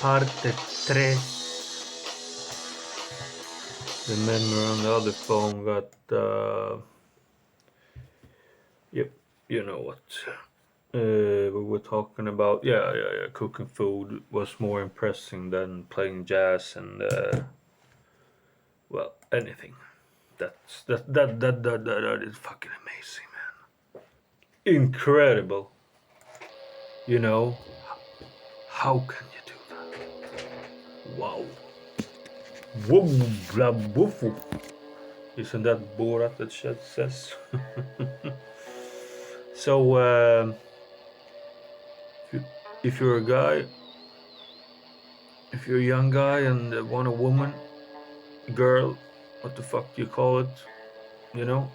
Parte 3. The memory on the other phone got, yep, you know what. We were talking about, yeah, cooking food was more impressive than playing jazz and, well, anything. That is fucking amazing, man. Incredible. You know, how can you do that? Wow. Whoa, blah, woof. Isn't that Borat that shit says? So, if you're a guy, if you're a young guy and want a woman, girl, what the fuck do you call it? You know,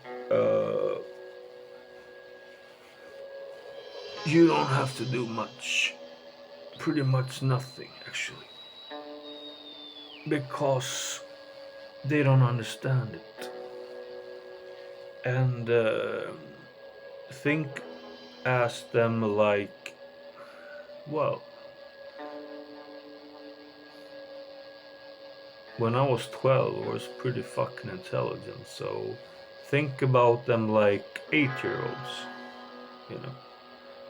you don't have to do much. Pretty much nothing, actually, because they don't understand it. And think, ask them like, well, when I was 12, I was pretty fucking intelligent, so think about them like 8-year-olds, you know.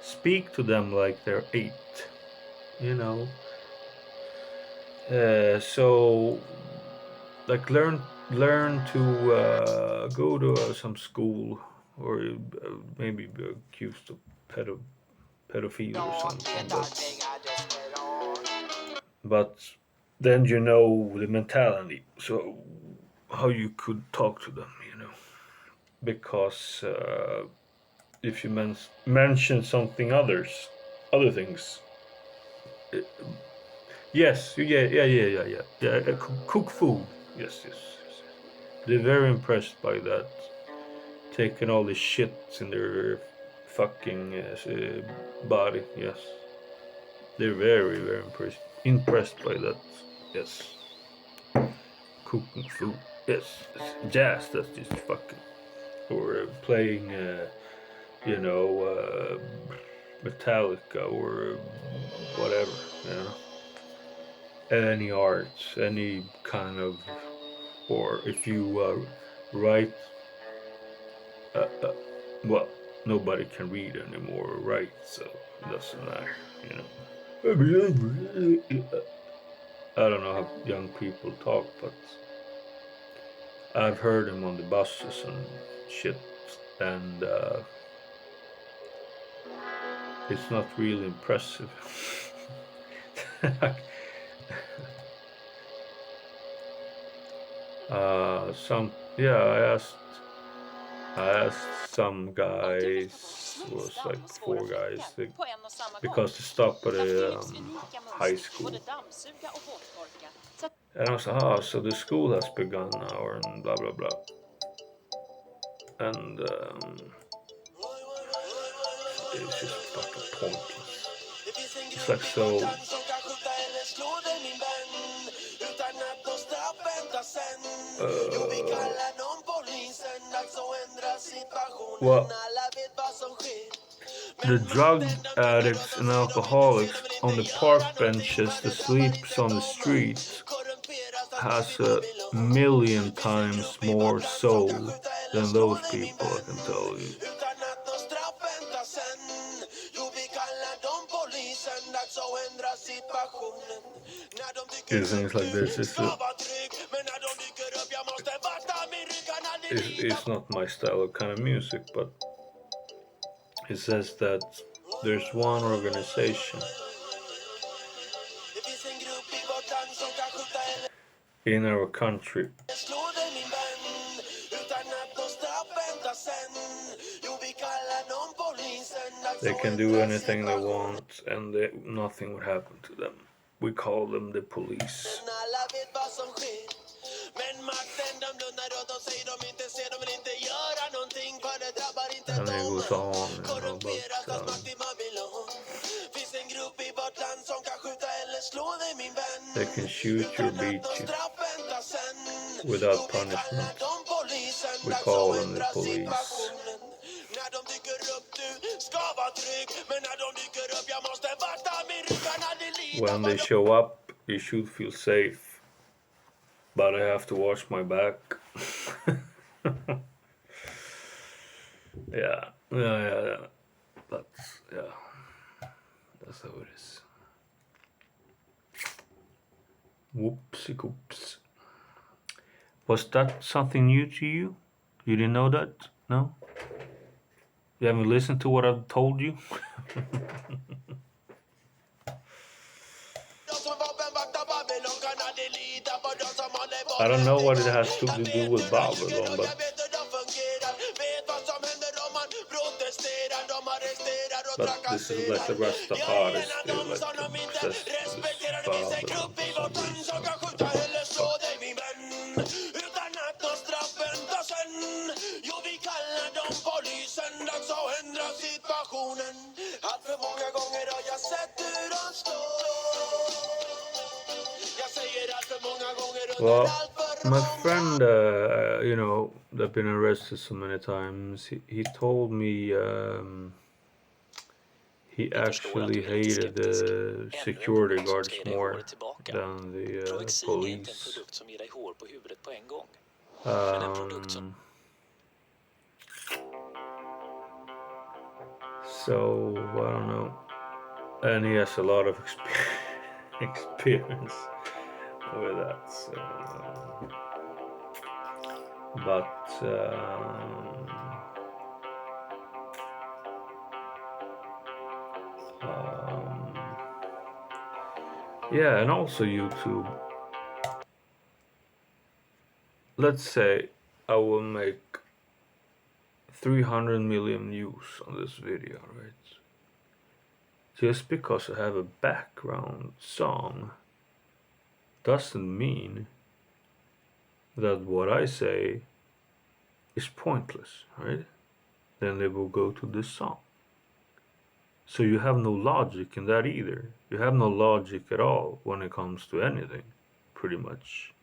Speak to them like they're 8, you know. So, like, learn to go to some school, or maybe be accused of pedophilia or something, but then you know the mentality, so how you could talk to them, you know, because if you mention something other things, uh, yes, yeah, cook food, yes. They're very impressed by that, taking all the shit in their fucking body, yes. They're very impressed by that, yes. Cooking food, yes. Jazz, that's just fucking, or playing, you know, Metallica or whatever, you know. Any art, any kind of, or if you write, uh, uh, well, nobody can read anymore or write, so it doesn't matter, you know. I don't know how young people talk, but I've heard them on the buses and shit, and it's not really impressive. I asked some guys, it was like 4 guys, because they stopped at a high school. And I was like, so the school has begun now, and blah blah blah. And it's just fucking pointless. It's like, so. Well, the drug addicts and alcoholics on the park benches that sleeps on the streets has a million times more soul than those people, I can tell you. Things like this it's not my style of kind of music, but it says that there's one organization in our country they can do anything they want and nothing would happen to them. We call them the police. And it goes on, you know, but they can shoot you or beat you without punishment. We call them the police. When they show up you should feel safe, but I have to watch my back. Yeah, yeah. That's how it is. Whoopsie oops. Was that something new to you? You didn't know that? No? You haven't listened to what I've told you? I don't know what it has to do with Babylon, but this is like the Rastafari still like obsessed with this Babylon for some reason. Well, my friend, that been arrested so many times, he told me he actually hated the security guards more than the police. So I don't know, and he has a lot of experience with that. So, but yeah, and also YouTube. Let's say I will make 300 million views on this video, right? Just because I have a background song doesn't mean that what I say is pointless, right? Then they will go to this song. So you have no logic in that either. You have no logic at all when it comes to anything, pretty much.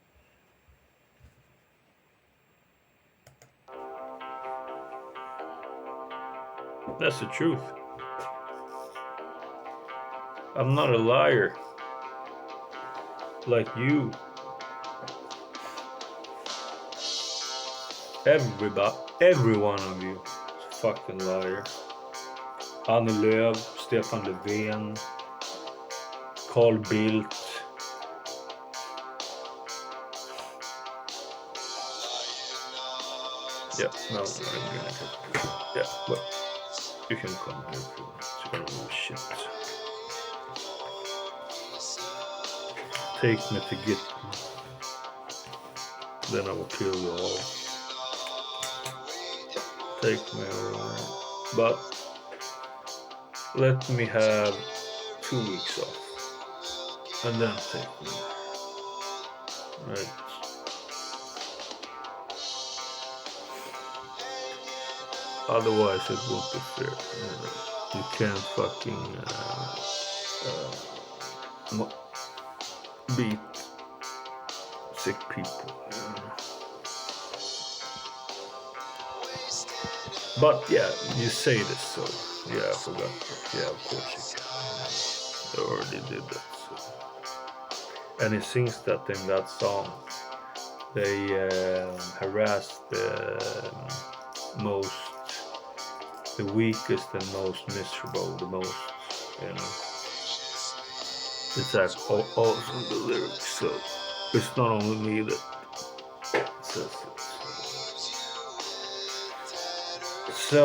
That's the truth. I'm not a liar like you. Every one of you is a fucking liar. Annie Lööf, Stefan Löfven, Carl Bildt. Yeah, no, I'm gonna get. Yeah, well, you can come here if you want. You don't know shit. Take me to get me. Then I will kill you all. Take me away. But let me have 2 weeks off. And then take me. Right. Otherwise it won't be fair. You can't fucking beat sick people. But yeah, you say this, so yeah, I forgot. Yeah, of course you can. I already did that. So. And he sings that in that song. They harass the weakest and most miserable, the most, It's like also in the lyrics, so it's not only me that says it. So,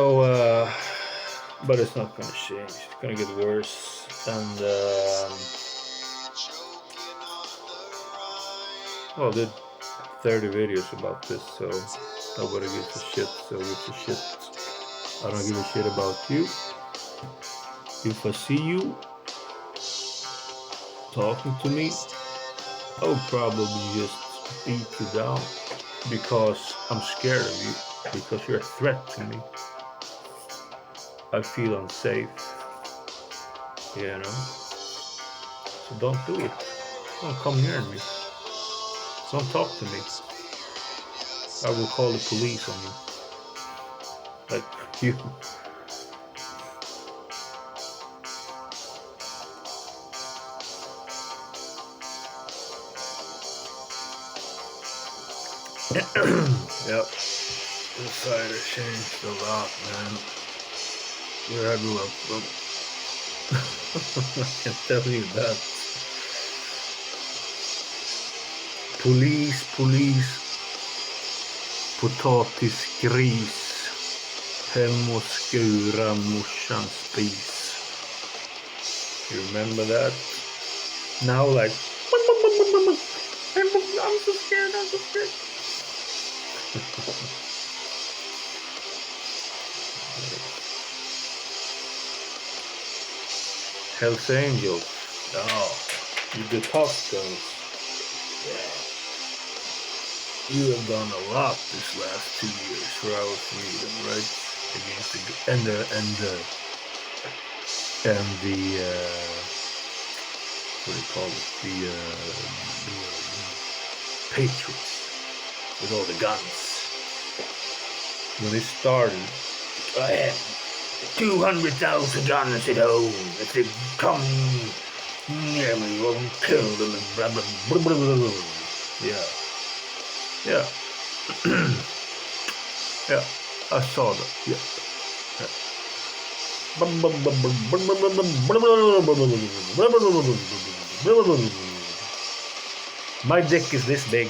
but it's not gonna change. It's gonna get worse, and well, I did 30 videos about this, so nobody gives a shit. So it's a shit. I don't give a shit about you. If I see you talking to me, I would probably just beat you down because I'm scared of you, because you're a threat to me. I feel unsafe, So don't do it. Don't come near me. Don't talk to me. I will call the police on you. Like you. Yep. The cider changed a lot, man. Where I grew up from. I can tell you that. Polis, potatisgris. Hem och skura morsans spis. You remember that? Now like, I'm so scared. Hells Angels. Oh, you the tough guns. Yeah. You have done a lot this last 2 years for our freedom, right? Against the what do you call it? The Patriots with all the guns. When it started, I had 200,000 guns at home. If they come near me, we'll kill them and blah blah blah blah blah blah. Yeah. Yeah, I saw that. Yeah. My dick is this big.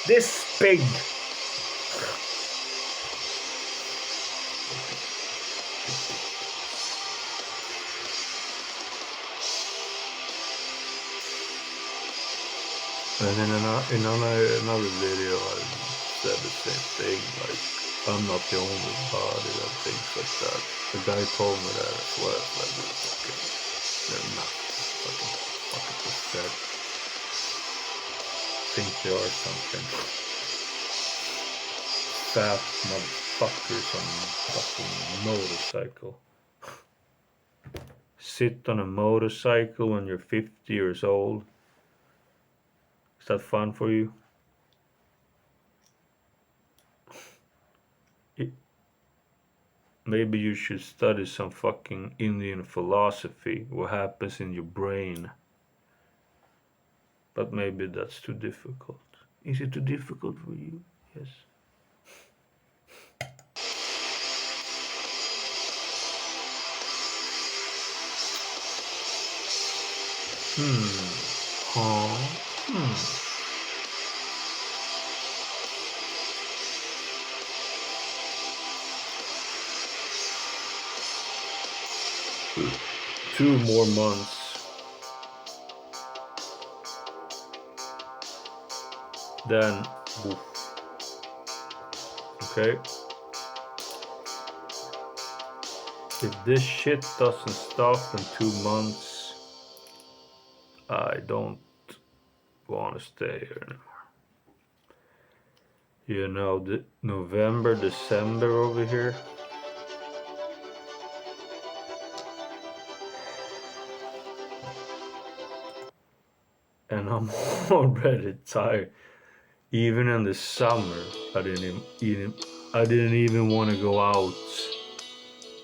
This big. And then in another video, I said the same thing. Like, I'm not the only body that thinks like that. The guy told me that as well. Like, they're not fucking pathetic. Think they are something. Fat motherfuckers on a fucking motorcycle. Sit on a motorcycle when you're 50 years old. Is that fun for you? Maybe you should study some fucking Indian philosophy, what happens in your brain. But maybe that's too difficult. Is it too difficult for you? Yes. Two more months. Then, okay. If this shit doesn't stop in 2 months, I don't want to stay here anymore. You know, the November, December over here. And I'm already tired. Even in the summer, I didn't even want to go out.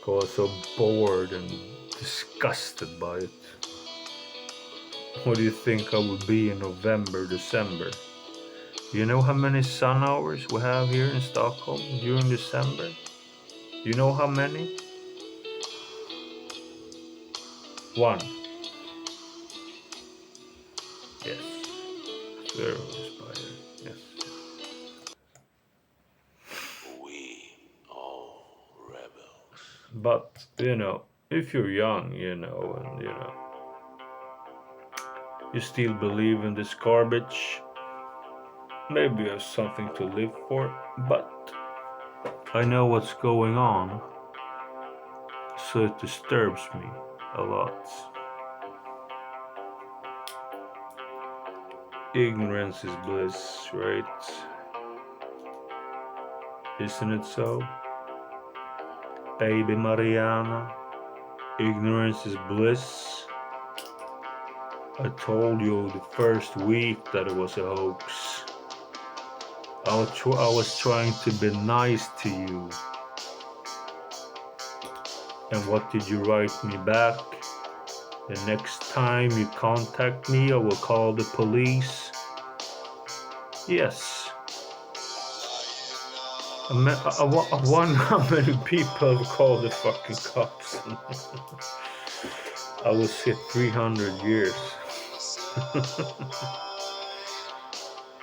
I was so bored and disgusted by it. What do you think I would be in November, December? You know how many sun hours we have here in Stockholm during December? You know how many? 1. Yes. Very inspired. Yes. We all rebels. But, you know, if you're young, you know, and, you know, you still believe in this garbage, maybe you have something to live for, but I know what's going on, so it disturbs me a lot. Ignorance is bliss, right? Isn't it so? Baby Mariana, ignorance is bliss. I told you the first week that it was a hoax. I was trying to be nice to you. And what did you write me back? The next time you contact me, I will call the police. Yes, I wonder how many people called the fucking cops. I was hit 300 years.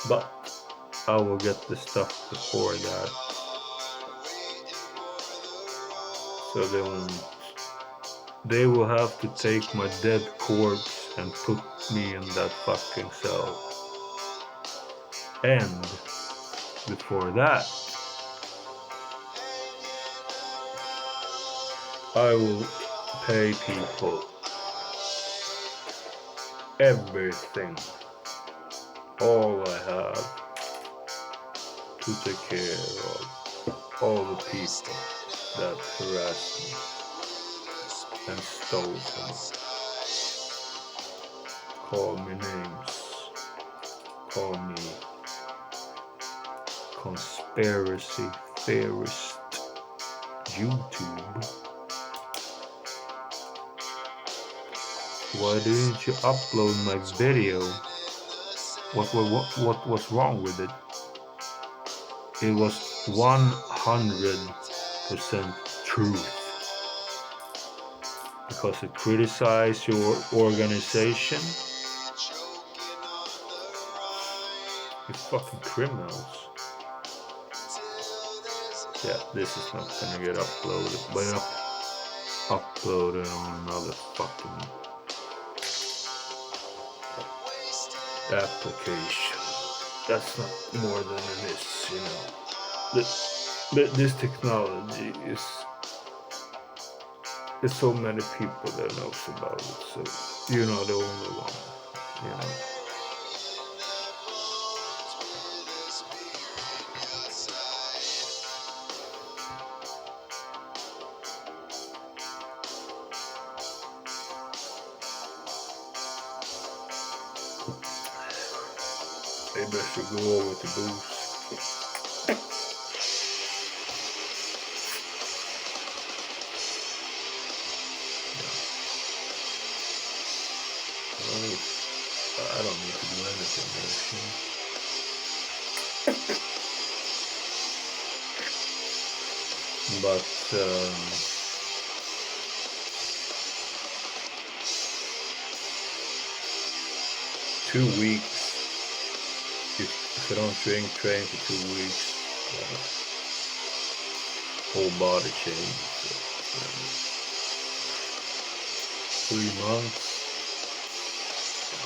But I will get the stuff before that. So they will have to take my dead corpse and put me in that fucking cell. And before that, I will pay people everything, all I have, to take care of all the people that harassed me and stole from me. Call me names, call me conspiracy theorist, YouTube. Why didn't you upload my video? What was wrong with it? It was 100% truth. Because it criticized your organization. You fucking criminals. Yeah, this is not gonna get uploaded, but I'll upload it on another fucking application. That's not more than it is, you know. This technology is there's so many people that knows about it, so you're not the only one, you know. Maybe I should go over to booze. I don't need to do anything actually. But 2 weeks. If I don't train for 2 weeks, whole body change. 3 months.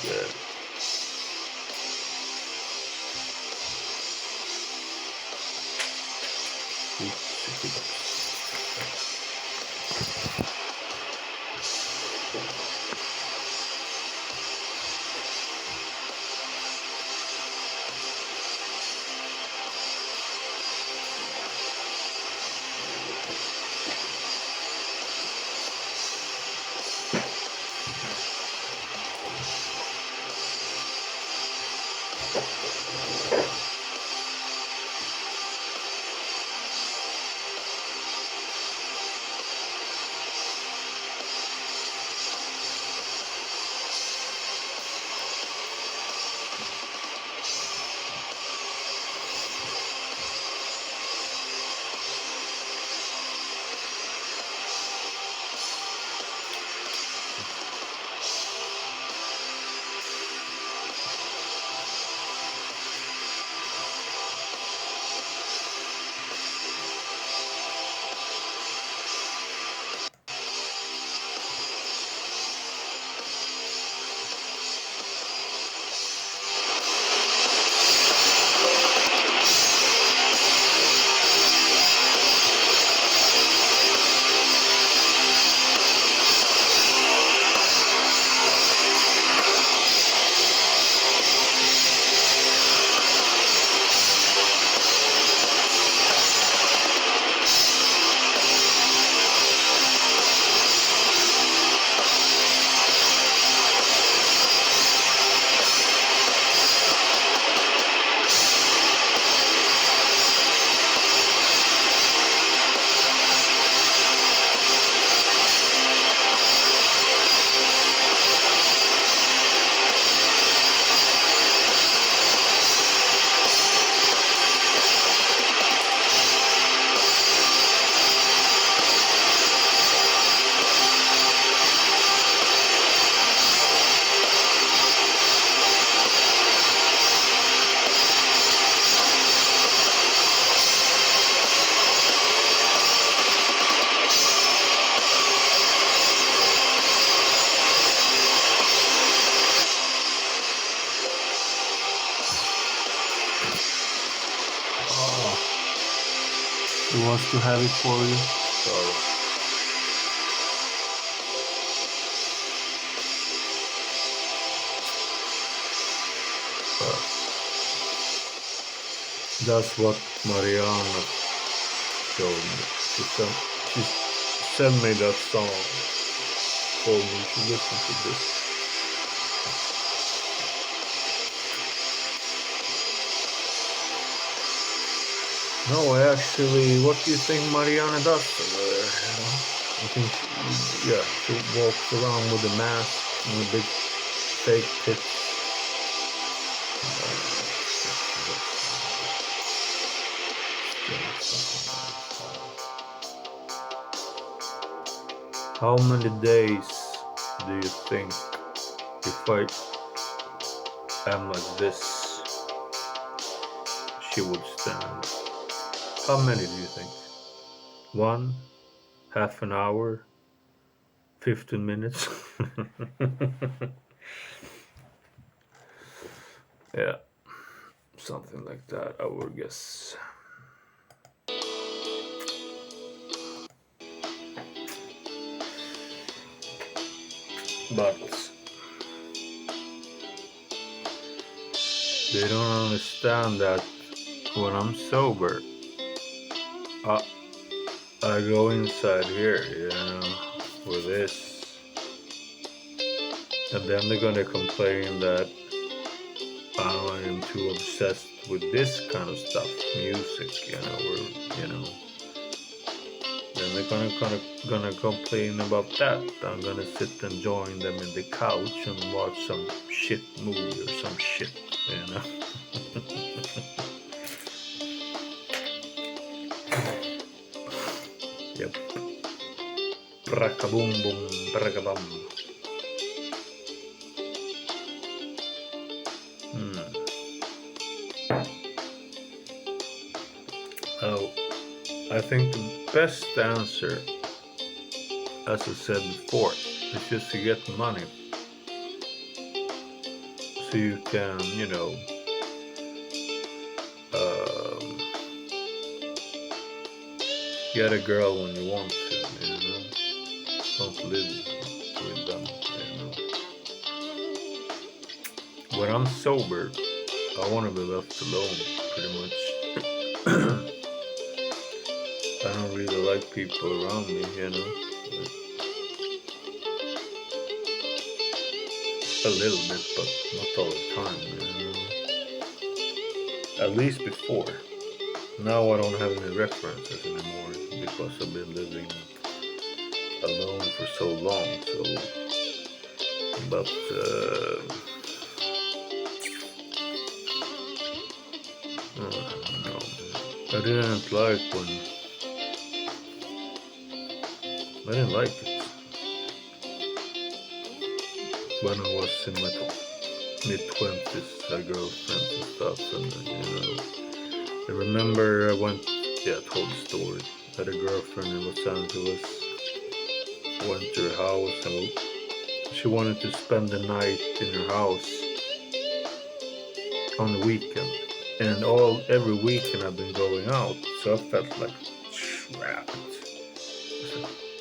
Yeah. wants to have it for you. Sorry. That's what Mariana showed me. She sent me that song. Told me to listen to this. No, actually, what do you think Mariana does over there? You know? I think she walks around with a mask and a big fake tip. How many days do you think if I am like this, she would stand? How many do you think? 1, half an hour, 15 minutes? Yeah, something like that, I would guess. But they don't understand that when I'm sober, I go inside here, you know, with this, and then they're gonna complain that I am too obsessed with this kind of stuff, music, you know, or you know. Then they're gonna complain about that. I'm gonna sit and join them in the couch and watch some shit movie or some shit, you know. Yep. Brakaboom boom, brakabam. Oh, I think the best answer, as I said before, is just to get money. So you can, you know, get a girl when you want to, you know. Don't live with them, you know. When I'm sober, I want to be left alone, pretty much. I don't really like people around me, you know. A little bit, but not all the time, you know. At least before. Now I don't have any references anymore because I've been living alone for so long. So, but I don't know. I didn't like I didn't like it when I was in my mid-20s. I had girlfriends and stuff, and you know. I remember I told the story. I had a girlfriend in Los Angeles. Went to her house and she wanted to spend the night in her house on the weekend. And every weekend I've been going out, so I felt like trapped.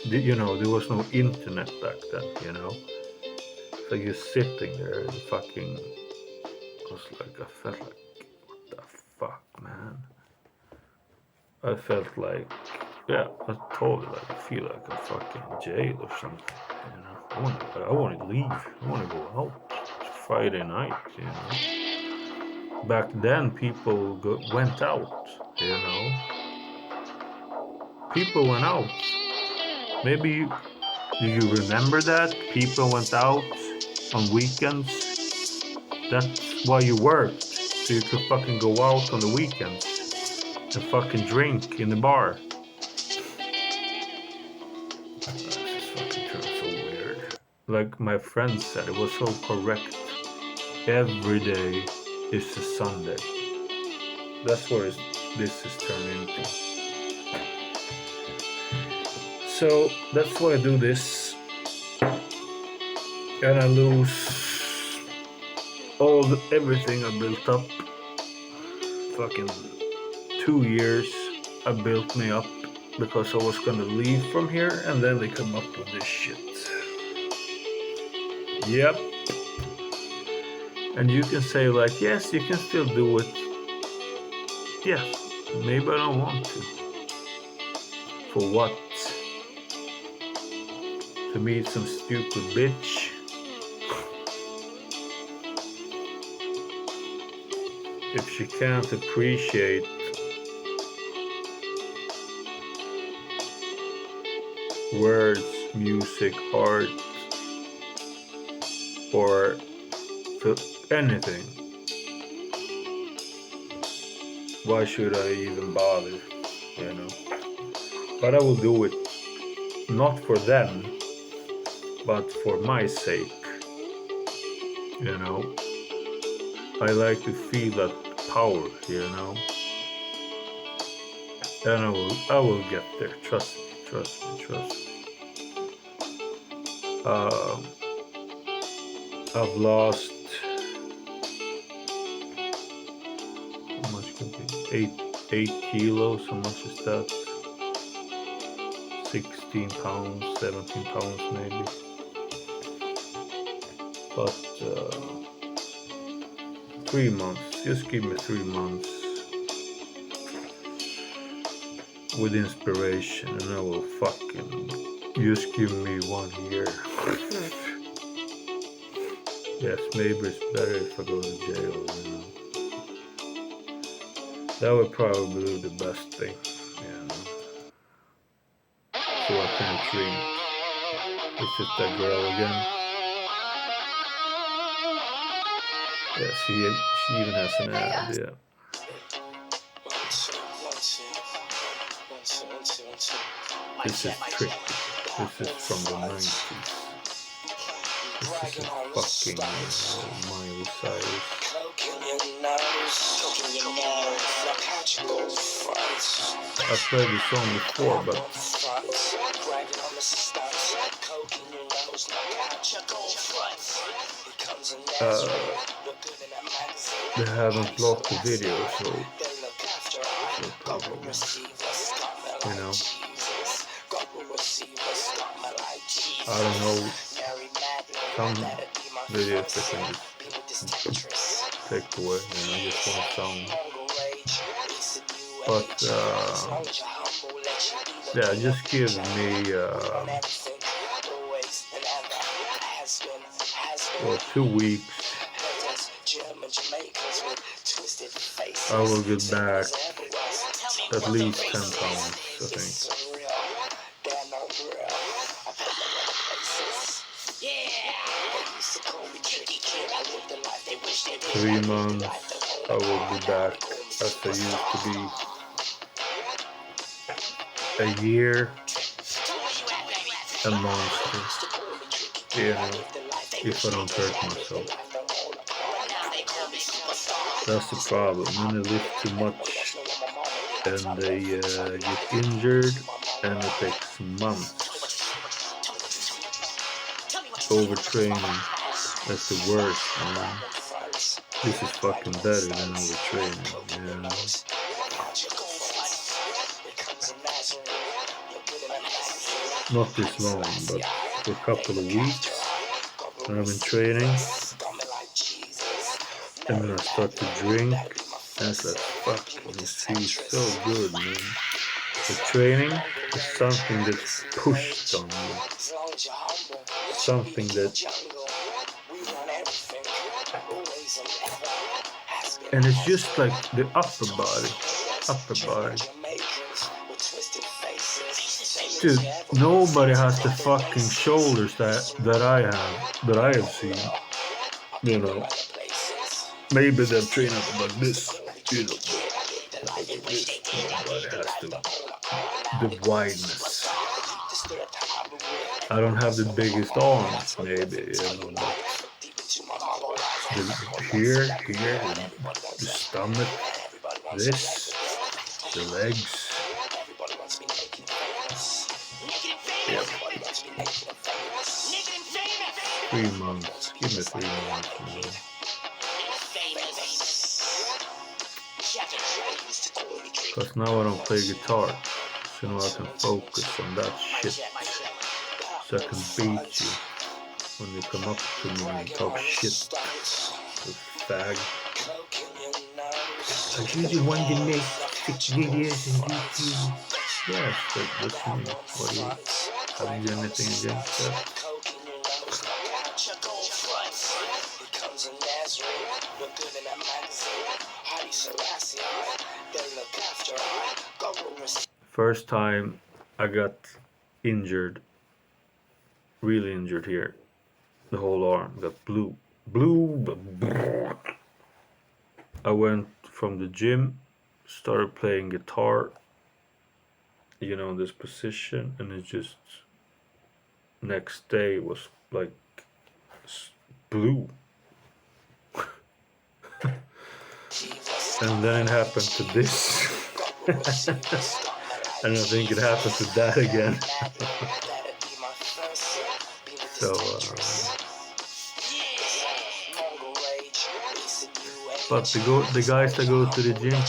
You know, there was no internet back then, you know. So you're sitting there and fucking, I felt like, what the fuck, man? I felt like, yeah, I told her, like, I feel like I'm fucking in jail or something, you know. I want to leave. I want to go out. It's Friday night, you know. Back then, people went out, you know. People went out. Maybe, do you remember that? People went out on weekends. That's why you worked, so you could fucking go out on the weekends and fucking drink in the bar. This fucking turned so weird. Like my friend said, it was so correct. Every day is a Sunday. That's what this is turning into. So that's why I do this. And I lose everything I built up. Fucking 2 years I built me up because I was gonna leave from here, and then they come up with this shit. Yep. And you can say like, yes, you can still do it. Yes, maybe I don't want to. For what? To meet some stupid bitch? If she can't appreciate words, music, art, or anything, why should I even bother? You know? But I will do it not for them, but for my sake. You know? I like to feel that power, you know? And I will get there. Trust me, trust me, trust me. I've lost, how much could be? 8 kilos. How much is that? 16 pounds, 17 pounds maybe. But 3 months. Just give me 3 months with inspiration, and I will fucking just give me 1 year. Yes, maybe it's better if I go to jail, you know. That would probably be the best thing, you know. So I can drink. Is it that girl again? Yeah, she even has an ad, yeah. This is tricky. This is from the 90s. This is a fucking Miley Cyrus. I've played this song before, but they haven't blocked the video, so no problem. You know, I don't know, some videos they can just take away, you know, just one sound. But yeah, just give me 2 weeks. I will get back at least 10 pounds, I think. 3 months, I will be back as I used to be. A year, a monster, you know, if I don't hurt myself. That's the problem. When I lift too much and they get injured, and it takes months. Overtraining, that's the worst, man. This is fucking better than overtraining, you know. Not this long, but for a couple of weeks when I've been training, and then I start to drink, and it's like, fucking, it feels so good, man. The training is something that's pushed on you, something that, and it's just like the upper body. Dude, nobody has the fucking shoulders that I have seen. You know, maybe they're trained up like this, you know, like this. Nobody has the wideness. I don't have the biggest arms, maybe, you know, but here, the stomach, this, the legs. Yeah. 3 months. Give me 3 months, man. Because now I don't play guitar. so now I can focus on that shit, so I can beat you when you come up to me and talk shit, you fag. Are you the one that makes sick videos on YouTube? Yes, that's me. What do you have you anything against that? First time I got injured, really injured here. The whole arm got blue. I went from the gym, started playing guitar, in this position, and it just next day was like blue. And then it happened to this. And I think it happened to that again. So, but the guys that go to the gym,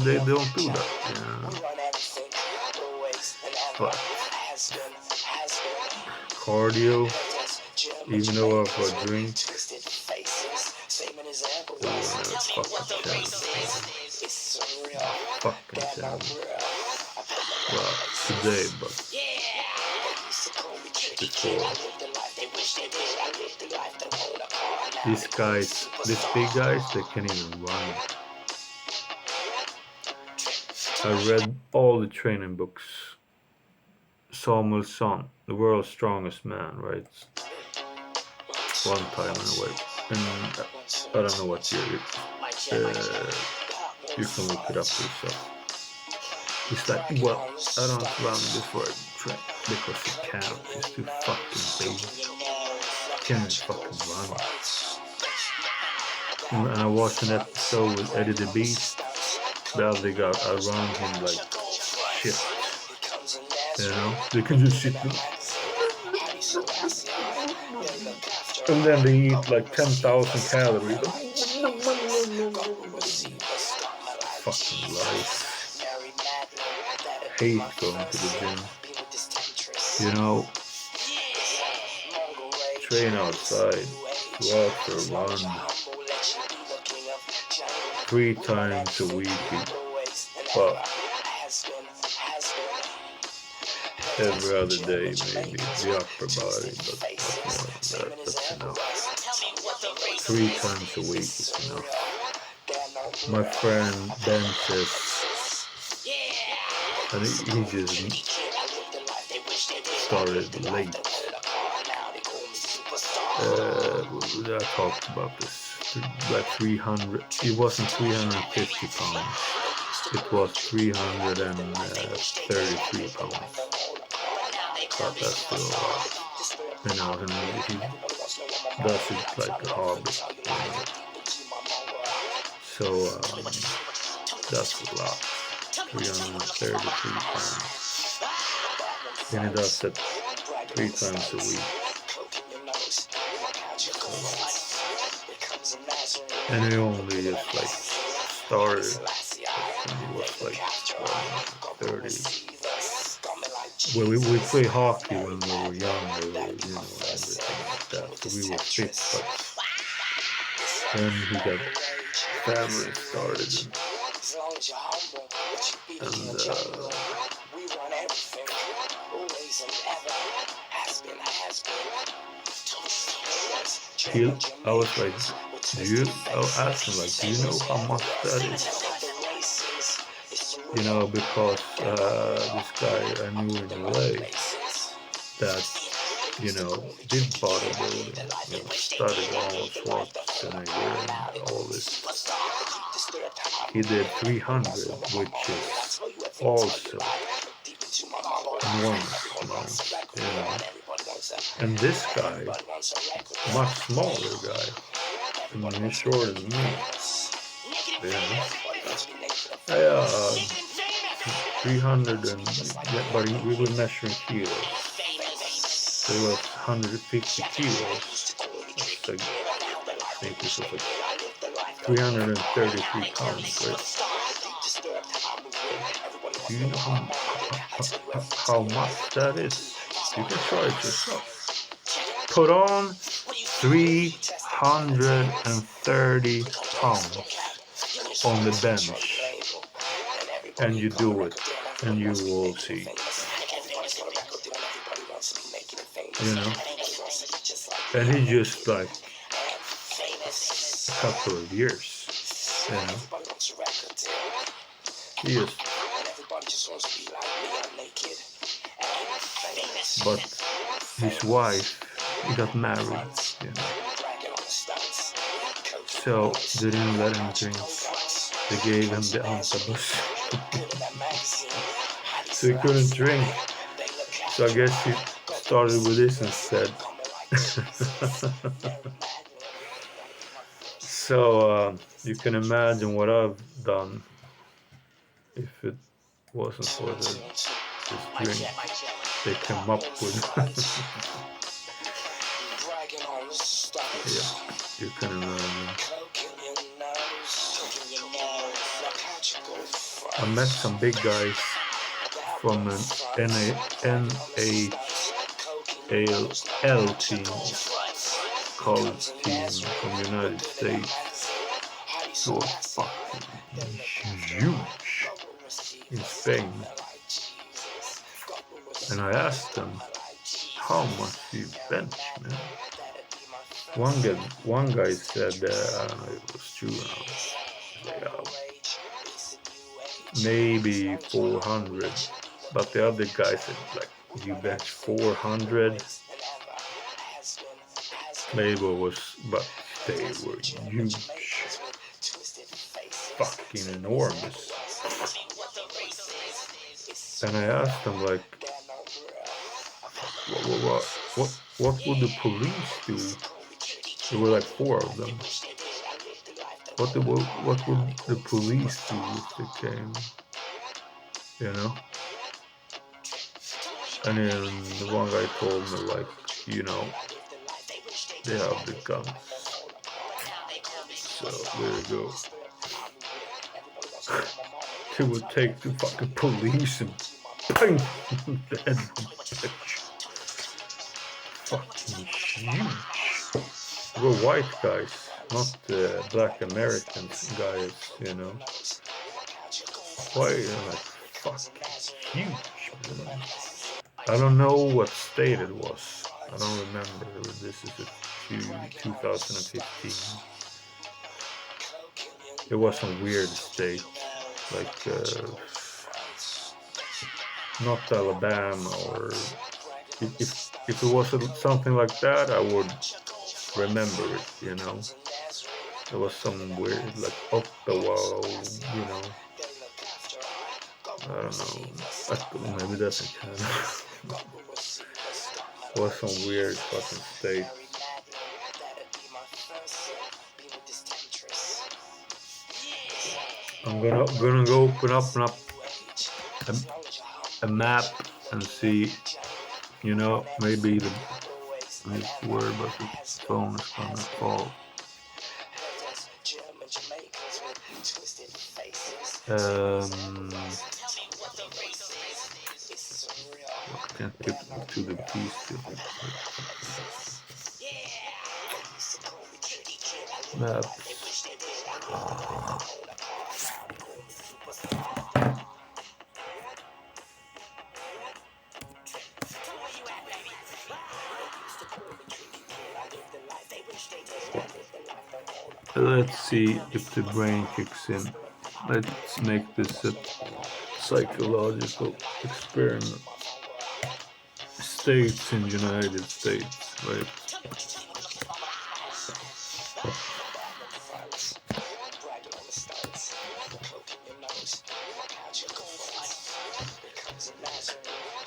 they don't do that. But cardio, even though if I drink, fucking challenge. Well, today, but before. These guys, these big guys, they can't even run. I read all the training books. Samuelsson, the world's strongest man, right? One time anyway. And I don't know what year it you can look it up yourself. He's like, well, I don't run before I train because you can't. It's too fucking big. You can't fucking run. And I watched an episode with Eddie the Beast. The other guy around him like shit. They can just sit there. And then they eat like 10,000 calories. Fucking life. Hate going to the gym. Train outside, go out for a run 3 times a week, but every other day maybe the upper body, but not more than that. That's enough. 3 times a week is enough. My friend Ben says, and he just started late. I talked about this. Like 300. It wasn't 350 pounds. It was 333 pounds. But that's still a lot. He does it like a hobby. So that's a lot. 333 pounds. And he does it 3 times a week. And he only just like started when he was like 30. Well, we played hockey when we were younger, everything like that. So we were fit, but then he got family started, and I was like, I asked him like, do you know how much that is? Because this guy I knew in LA that, did bodybuilding, studied Arnold Schwarzenegger and all this. He did 300, which is also enormous, And this guy, much smaller guy, he's shorter than me. 300 but we were measuring kilos. So it was 150 kilos. It's like, I think this was like 333 pounds, right? Do you know how how much that is. You can try it yourself. Put on 330 pounds on the bench, and you do it, and you will see. You know, and he just like a couple of years. You know, he is. But his wife, he got married. You know, so they didn't let him drink. They gave him the antabus. So he couldn't drink. So I guess he started with this instead. So you can imagine what I've done if it wasn't for this drink they came up with. Yeah, you can imagine. I met some big guys from an NAL team, college team from the United States. So fucking huge in Spain. And I asked them, how much do you bench, man? One guy said, I don't know if it was true or not, maybe 400. But the other guy said, like, you bench 400? Maybe it was, but they were huge. Fucking enormous. And I asked them, like, what would the police do? There were like 4 of them. What would the police do if they came? You know? And then the one guy told me, like, you know, they have the guns. So there you go. They would take the fucking police and bang the head of the bitch. Fucking huge. They were white guys, not black American guys, you know. Why, like, fucking huge, man. I don't know what state it was. I don't remember. This is 2015. It was some weird state, like not Alabama, or if it was something like that, I would remember it. You know, it was some weird, like Ottawa, you know. I don't know. Maybe that's in Canada. It was some weird fucking state. I'm gonna go open up a map and see, you know, maybe the word, but the phone is gonna fall. I can't get to the piece. Maps. Let's see if the brain kicks in. Let's make this a psychological experiment. States in United States, right?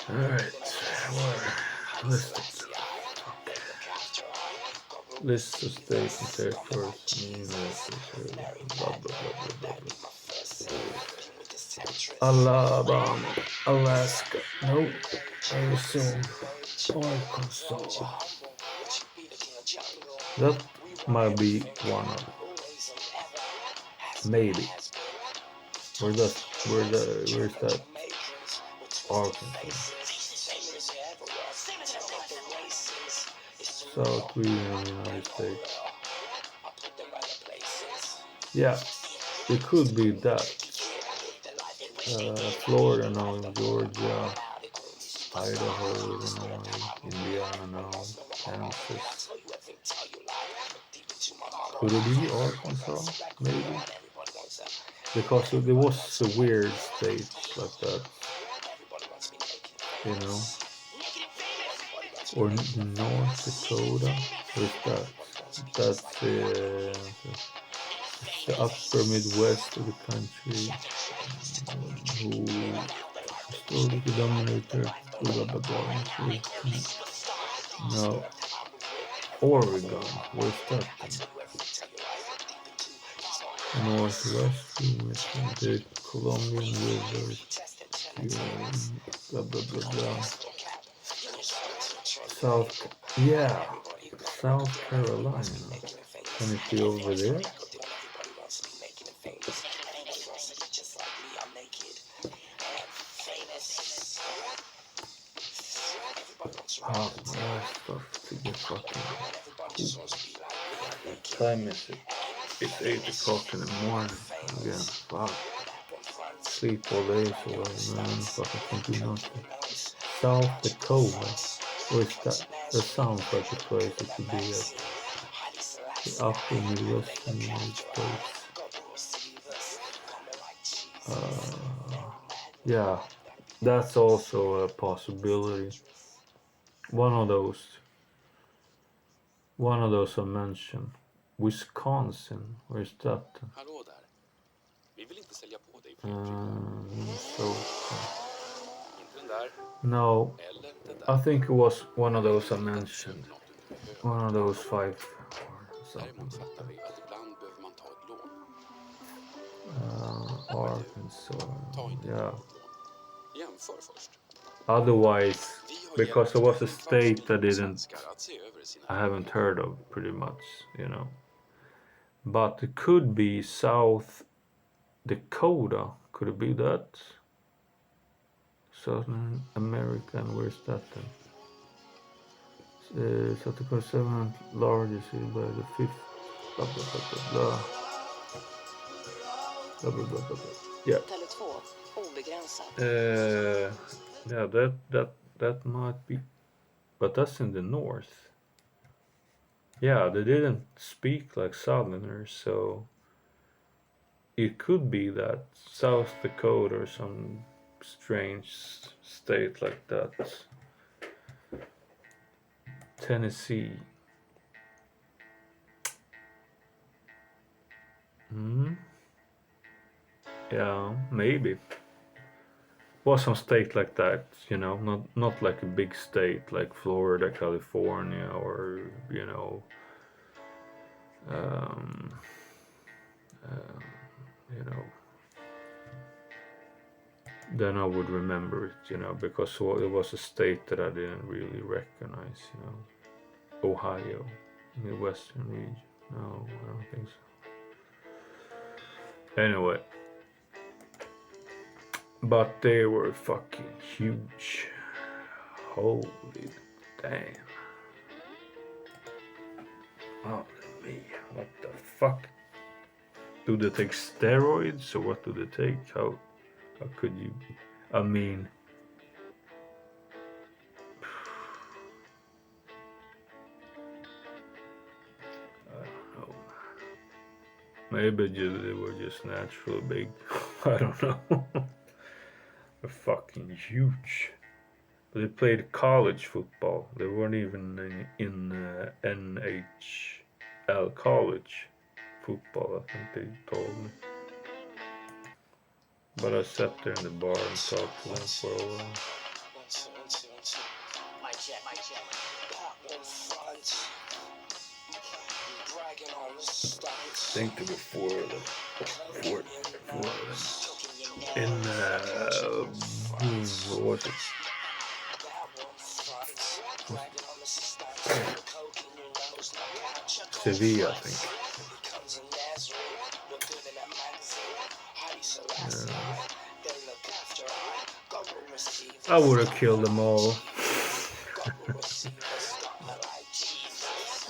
Alright, we're listed. List of states and territories. Blah, blah, blah, blah, blah. Alabama, Alaska, no, Arizona, Arkansas. That might be one of them. Maybe. Where's that? Arkansas. South region United States. Yeah, it could be that. Florida, no. Georgia, Idaho, Illinois, Indiana, no. Kansas. Could it be Arkansas? Maybe. Because there was a weird states like that, you know. Or North Dakota. Where's that? That's the upper Midwest of the country, who historically dominated. Blah blah blah. No. Oregon. Where's that? Northwest, the Colombian River. Blah blah blah blah. South Carolina. Can it be over there? Oh, more stuff to get fucking. Time is it? It's 8 o'clock in the morning again. Fuck. Sleep all day, so man, fucking can't do nothing. South Dakota. Where's that? That sounds like a place it could be at. The upper Midwestern United States. Yeah, that's also a possibility. One of those I mentioned. Wisconsin. Where's that? Hallå där. Vi vill inte sälja på dig Minnesota. Inte den där. No, Eller den där. I think it was one of those I mentioned. One of those 5 or something. Däremot fattar vi att ibland behöver man ta ett lån. Arkansas. Yeah. Jämför först. Otherwise, because it was a state I haven't heard of pretty much, you know. But it could be South Dakota. Could it be that? Southern America, and where's that then? South Dakota, 7th largest city by the 5th. Blah blah blah blah blah. Blah blah blah blah blah. Yeah. Yeah, that might be, but that's in the north. Yeah, they didn't speak like Southerners, so it could be that South Dakota or some strange state like that. Tennessee. Yeah, maybe. Well, some state like that, you know, not like a big state like Florida, California, or you know, you know. Then I would remember it, you know, because it was a state that I didn't really recognize, you know. Ohio, Midwestern region. No, I don't think so. Anyway. But they were fucking huge. Holy damn. Oh me, what the fuck? Do they take steroids or what do they take? How could you? I mean, I don't know. Maybe they were just naturally big. I don't know. They're fucking huge. But they played college football. They weren't even in NHL college football, I think they told me. But I sat there in the bar and talked to them for a while. I think there were four of them. In what was it? Sevilla, I think. I would have killed them all.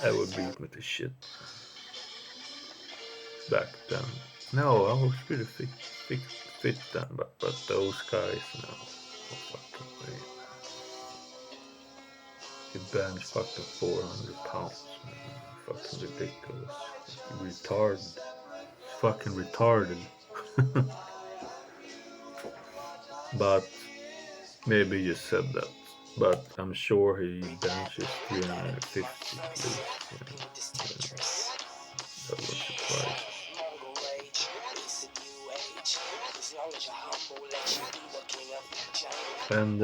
I would beat me to shit back then. No, I was pretty fit then, but those guys, no, no fucking way. You bench fucking 400 pounds, man. Fucking ridiculous. Retarded. Fucking retarded. But maybe you said that. But I'm sure he benches 350 at least. That was surprising. And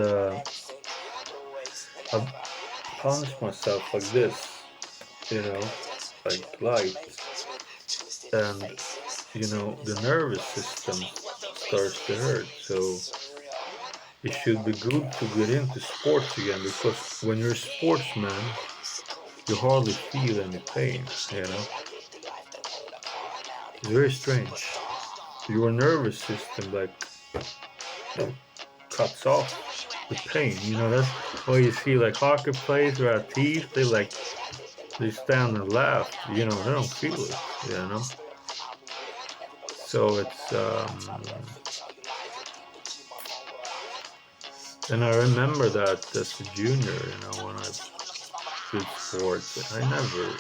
I punished myself like this, like light. And, the nervous system starts to hurt. So it should be good to get into sports again, because when you're a sportsman, you hardly feel any pain, It's very strange. Your nervous system, like, cuts off the pain. That's why you see, like, hockey players or athletes, they stand and laugh. They don't feel it. So it's and I remember that as a junior, when I did sports, I never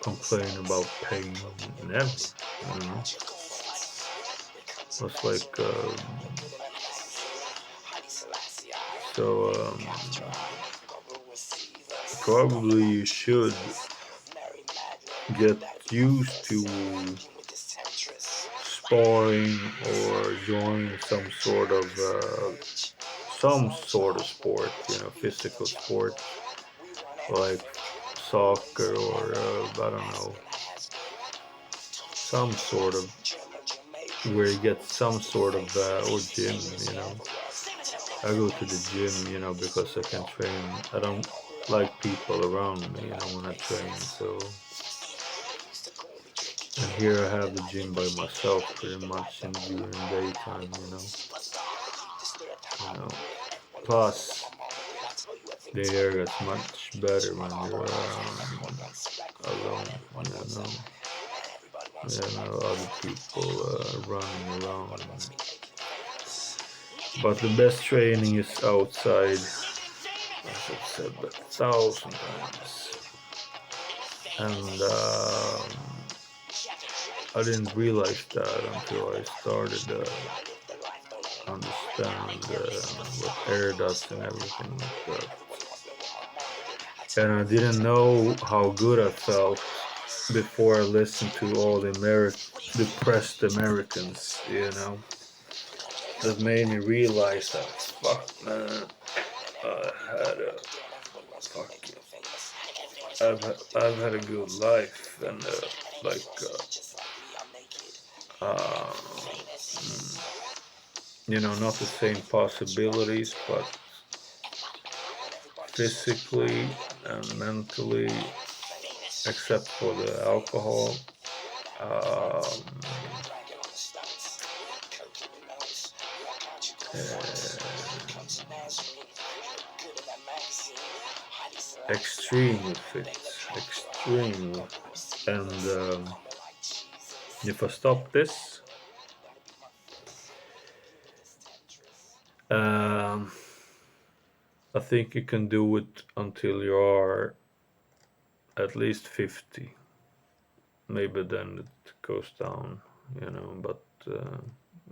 complained about pain, never. It was like so. Probably you should get used to sparring or join some sort of sport, physical sport, like soccer or I don't know, some sort of where you get some sort of or gym. I go to the gym, because I can train. I don't like people around me, when I train. So, and here I have the gym by myself pretty much during daytime, Plus, the area is much better when you're alone, other people running around. But the best training is outside, as I've said that 1,000 times. And I didn't realize that until I started to understand what air does and everything like that. And I didn't know how good I felt before I listened to all the depressed Americans, That made me realize that, fuck, man, I've had a good life, and not the same possibilities, but physically and mentally, except for the alcohol, extremely fit, extremely. And if I stop this, I think you can do it until you are at least 50. Maybe then it goes down, But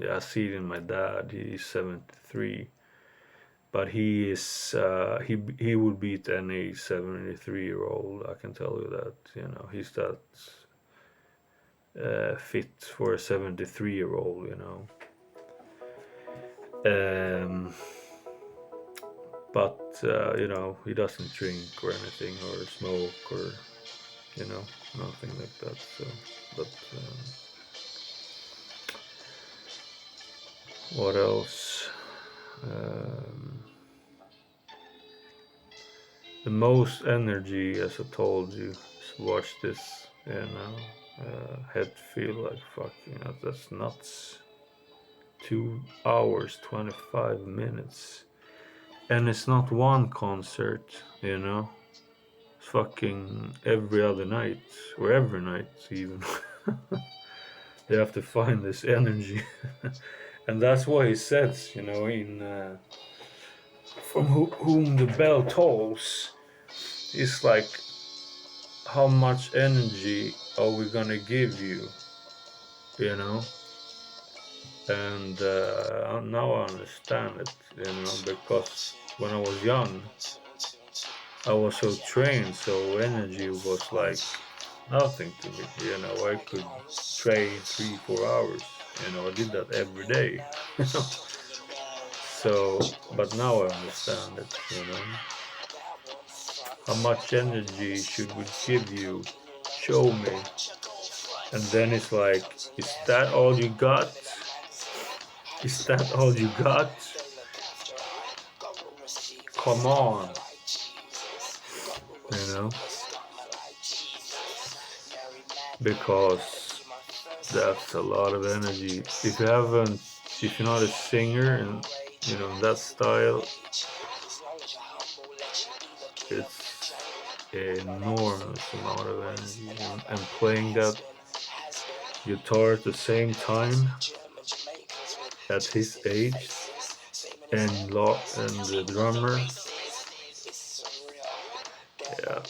I see it in my dad. He's 73, but he is he would beat any 73-year-old. I can tell you that. He's that fit for a 73-year-old. But he doesn't drink or anything or smoke or nothing like that. So, but what else? The most energy, as I told you, is watch this. Head feel like fucking. That's nuts. 2 hours 25 minutes, and it's not one concert, you know. It's fucking every other night, or every night even. They have to find this energy. And that's why he says, you know, in from whom the bell tolls, it's like, how much energy are we gonna give you, you know? And now I understand it, you know, because when I was young, I was so trained, so energy was like nothing to me, you know. I could train 3-4 hours, you know. I did that every day. So, but now I understand it, you know. How much energy should we give you? Show me. And then it's like, is that all you got? Is that all you got? Come on. You know? Because that's a lot of energy. If you're not a singer and, you know, that style, it's an enormous amount of energy. And playing that guitar at the same time at his age, and the drummer, yeah,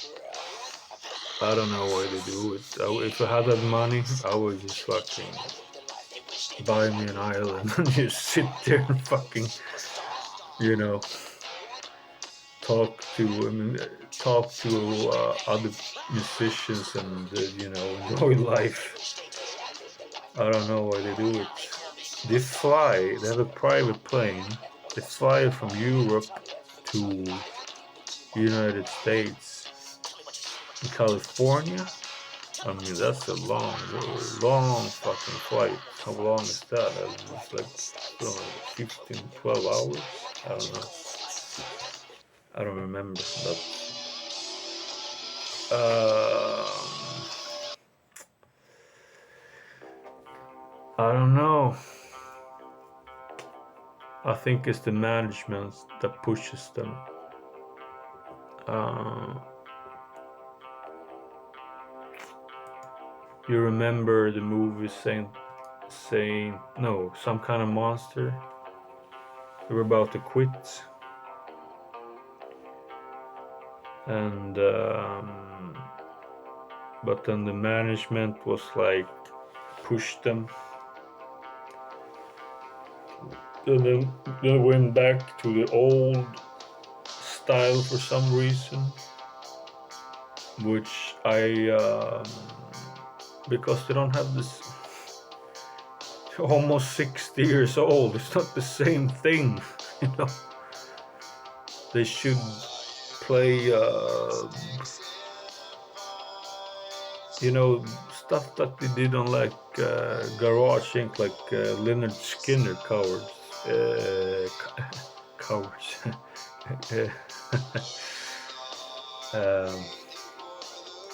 I don't know why they do it. If I had that money, I would just fucking buy me an island and just sit there and fucking, you know, talk to other musicians and you know, enjoy life. I don't know why they do it. They fly. They have a private plane. They fly from Europe to United States. In California, I mean, that's a long fucking flight. How long is that? It's like, I don't know, 15, 12 hours? I don't know. I don't remember, but I don't know. I think it's the management that pushes them. You remember the movie saying no, Some Kind of Monster? They were about to quit, and but then the management was like, pushed them. Then they went back to the old style for some reason, which because they don't have this. Almost 60 years old. It's not the same thing, you know. They should play, you know, stuff that they did on like Garage Inc., like Leonard Skinner covers, covers,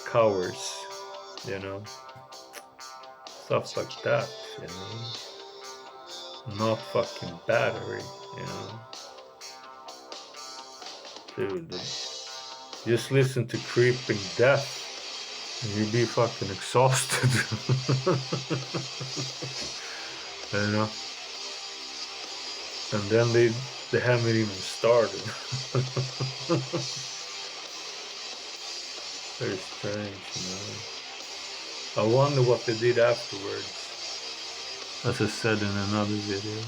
covers, you know, stuff like that, you know, not fucking Battery, you know. Dude, just listen to Creeping Death and you'll be fucking exhausted. You know? And then they haven't even started. Very strange, you know. I wonder what they did afterwards. As I said in another video,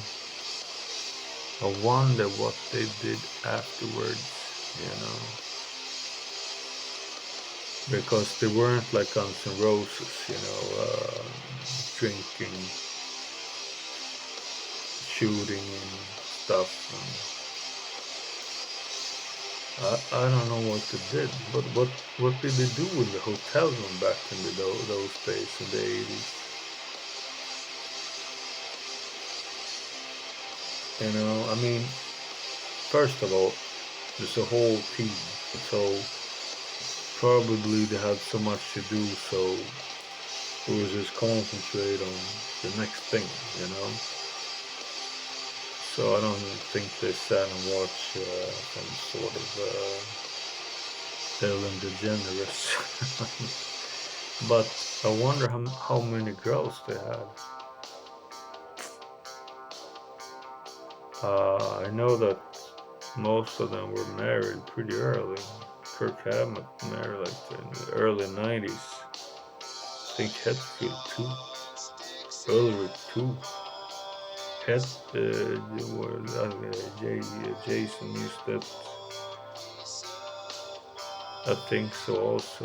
I wonder what they did afterwards, you know. Because they weren't like Guns N' Roses, you know, drinking, shooting and stuff. And I don't know what they did, but what did they do in the hotel room back in those days in the 80s? You know, I mean, first of all, there's a whole team, so probably they had so much to do, so it was just concentrate on the next thing, you know. so I don't think they sat and watched some sort of Ellen DeGeneres. But I wonder how many girls they had. I know that most of them were married pretty early. Kirk Hammett married like in the early 90s. I think Hetfield too. Earlier too. Jason used that. I think so also.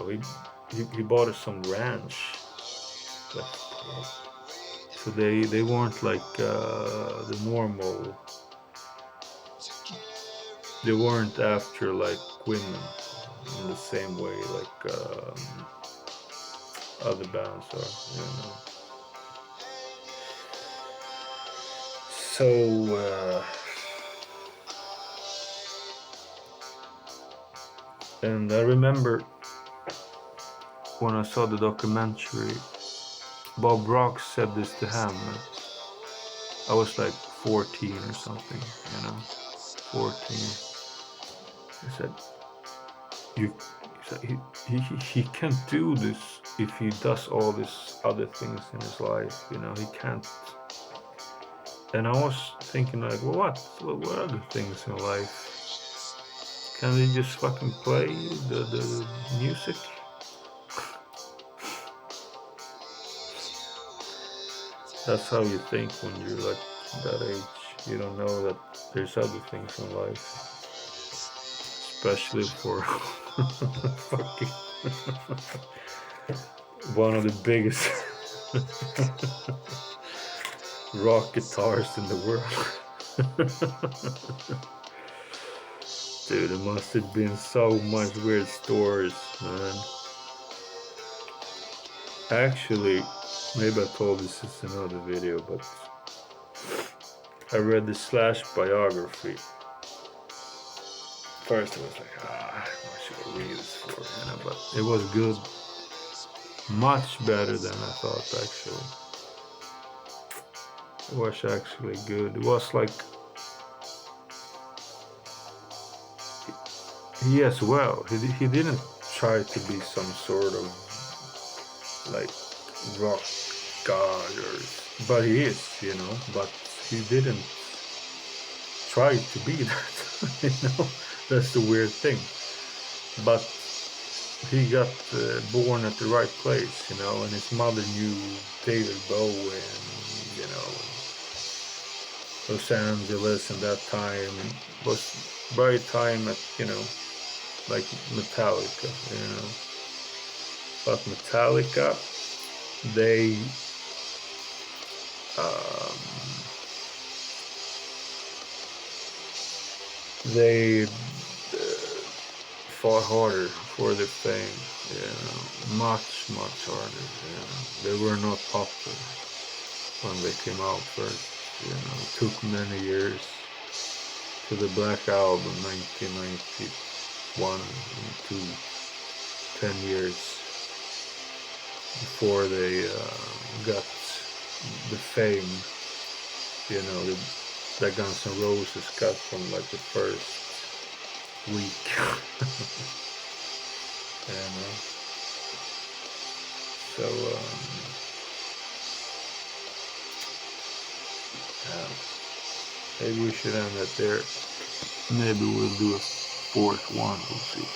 He bought some ranch. So they weren't like the normal. They weren't after like women in the same way like other bands are, you know. So and I remember when I saw the documentary, Bob Rock said this to him. I was like 14 or something, you know, 14. He said, he can't do this if he does all these other things in his life, you know, he can't. And I was thinking like, well, what other things in life? Can they just fucking play the music? That's how you think when you're like that age. You don't know that there's other things in life. Especially for fucking one of the biggest rock guitarists in the world. Dude, it must have been so much weird stories, man. Actually, maybe I told this in another video, but I read the Slash biography. First I was like, what should I read this for? You know, but it was good. Much better than I thought, actually. It was actually good. It was like, he as well, he didn't try to be some sort of like rock god, but he is, you know, but he didn't try to be that, you know, that's the weird thing. But he got born at the right place, you know, and his mother knew David Bowie and, you know, Los Angeles, and that time was right time at, you know, like Metallica, you know. But Metallica, they fought harder for their fame, you know, much harder, you know. They were not popular when they came out first, you know. It took many years to the Black Album, 1991 and 10 years before they got the fame, you know, that Guns N' Roses got from like the first week. You know. So maybe we should end it there. Maybe we'll do a fourth one, we'll see.